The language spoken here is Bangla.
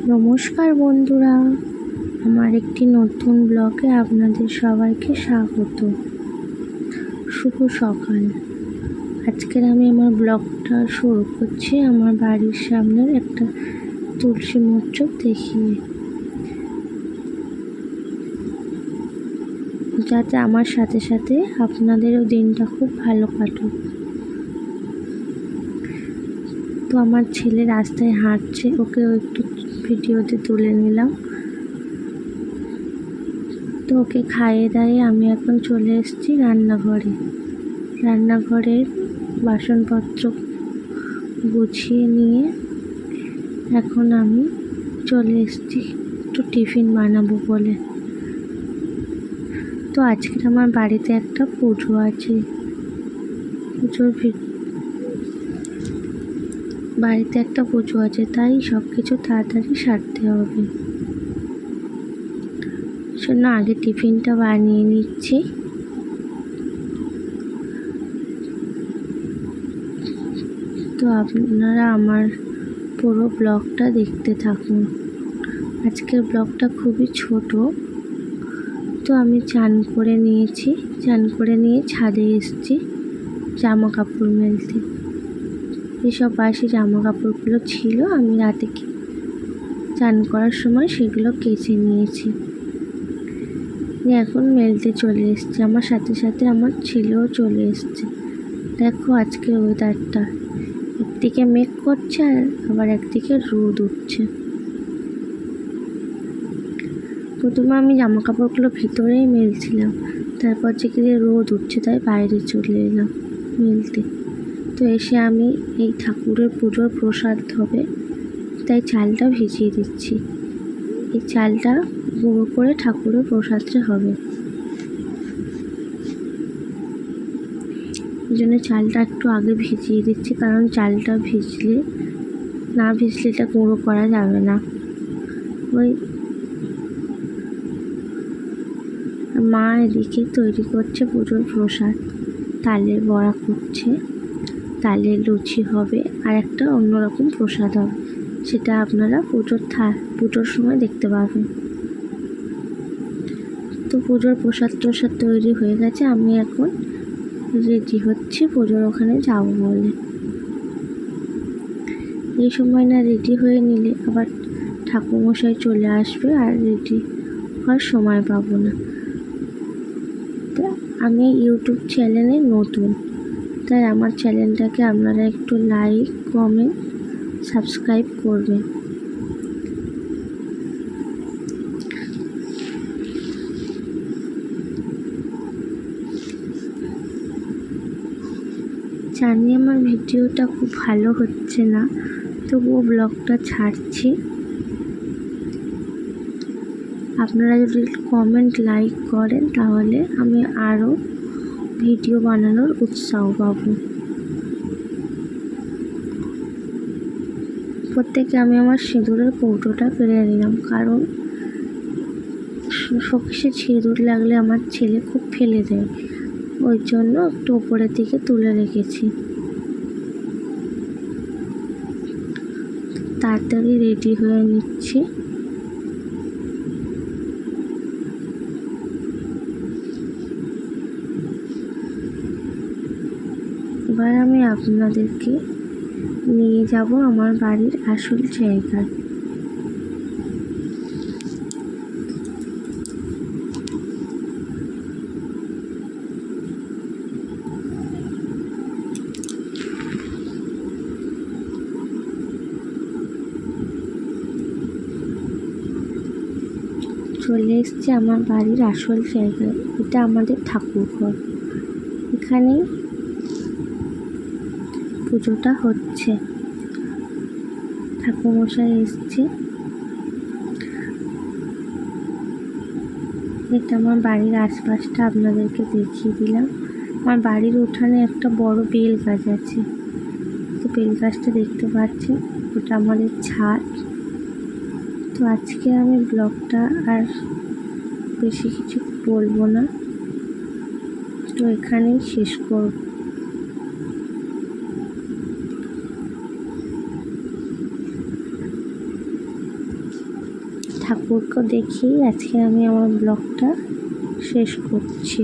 নমস্কার বন্ধুরা, আমার একটি নতুন ব্লগে আপনাদের সবাইকে স্বাগত। শুভ সকাল। আজকের আমি আমার ব্লগটা শুরু করছি আমার বাড়ির সামনের একটা তুলসী মঞ্চক দেখিয়ে, যাতে আমার সাথে সাথে আপনাদেরও দিনটা খুব ভালো কাটুক। তো আমার ছেলে রাস্তায় হাঁটছে, ওকেও একটু ভিডিওতে তুলে নিলাম। তো ওকে খাইয়ে দাইয়ে আমি এখন চলে এসেছি রান্নাঘরের বাসনপত্র গুছিয়ে নিয়ে এখন আমি চলে এসেছি একটু টিফিন বানাবো বলে। তো আজকের আমার বাড়িতে একটা পুজো আছে, তাই সব কিছু তাড়াতাড়ি সারতে হবে। জন্য আগে টিফিনটা বানিয়ে নিচ্ছি। তো আপনারা আমার পুরো ব্লগটা দেখতে থাকুন। আজকের ব্লগটা খুবই ছোট। তো আমি চান করে নিয়ে ছাদে এসেছি জামা কাপড় মেলতে। এসব বাসি জামা কাপড়গুলো ছিল, আমি রাতে চান করার সময় সেগুলো কেচে নিয়েছি। এখন মেলতে চলে এসেছি, আমার সাথে সাথে আমার ছেলেও চলে এসেছে। দেখো আজকের ওয়েদারটা, একদিকে মেঘ করছে আর আবার একদিকে রোদ উঠছে। প্রথমে আমি জামা কাপড়গুলো ভিতরেই মেলছিলাম, তারপর থেকে রোদ উঠছে তাই বাইরে চলে এলাম মেলতে। তো এসে আমি এই ঠাকুরের পুজোর প্রসাদ হবে তাই চালটা ভিজিয়ে দিচ্ছি। এই চালটা গুঁড়ো করে ঠাকুরের প্রসাদটা হবে, এই জন্য চালটা একটু আগে ভিজিয়ে দিচ্ছি, কারণ চালটা ভিজলে এটা গুঁড়ো করা যাবে না। ওই মা এদিকে তৈরি করছে পুজোর প্রসাদ, তালের বড়া করছে, তালের লুচি হবে আর একটা অন্যরকম প্রসাদ হবে, সেটা আপনারা পুজোর সময় দেখতে পাবেন। তো পুজোর প্রসাদ তৈরি হয়ে গেছে, আমি এখন রেডি হচ্ছি পুজোর ওখানে যাব বলে। এই সময় না রেডি হয়ে নিলে আবার ঠাকুরমশাই চলে আসবে আর রেডি হওয়ার সময় পাবো না। আমি ইউটিউব চ্যানেলে নতুন, তাই আমার চ্যানেলটাকে আপনারা একটু লাইক, কমেন্ট, সাবস্ক্রাইব করবেন। জানি আমার ভিডিওটা খুব ভালো হচ্ছে না, তবুও ব্লগটা ছাড়ছি। আপনারা যদি কমেন্ট, লাইক করেন তাহলে আমি আরও ভিডিও বানানোর উৎসাহ পাবো। প্রত্যেকে আমি আমার সিঁদুরের কৌটোটা ফেলে নিলাম, কারণ শোকেসে সিঁদুর লাগলে আমার ছেলে খুব ফেলে দেয়, ওই জন্য একটু উপরের দিকে তুলে রেখেছি। তাড়াতাড়ি রেডি হয়ে নিচ্ছি। এবার আমি আপনাদেরকে নিয়ে যাব আমার বাড়ির আসল জায়গায়। চলে এসছি আমার বাড়ির আসল জায়গায়, এটা আমাদের ঠাকুর ঘর। এখানেই পুজোটা হচ্ছে, ঠাকুরমশাই এসছে। এটা আমার বাড়ির আশপাশটা আপনাদেরকে দেখিয়ে দিলাম। আমার বাড়ির উঠানে একটা বড় বেল গাছ আছে, তো বেল গাছটা দেখতে পাচ্ছি, ওটা আমাদের ছাদ। তো আজকে আমি ব্লগটা আর বেশি কিছু বলবো না, তো এখানেই শেষ করব। ঠাকুরকে দেখেই আজকে আমি আমার ব্লগটা শেষ করছি।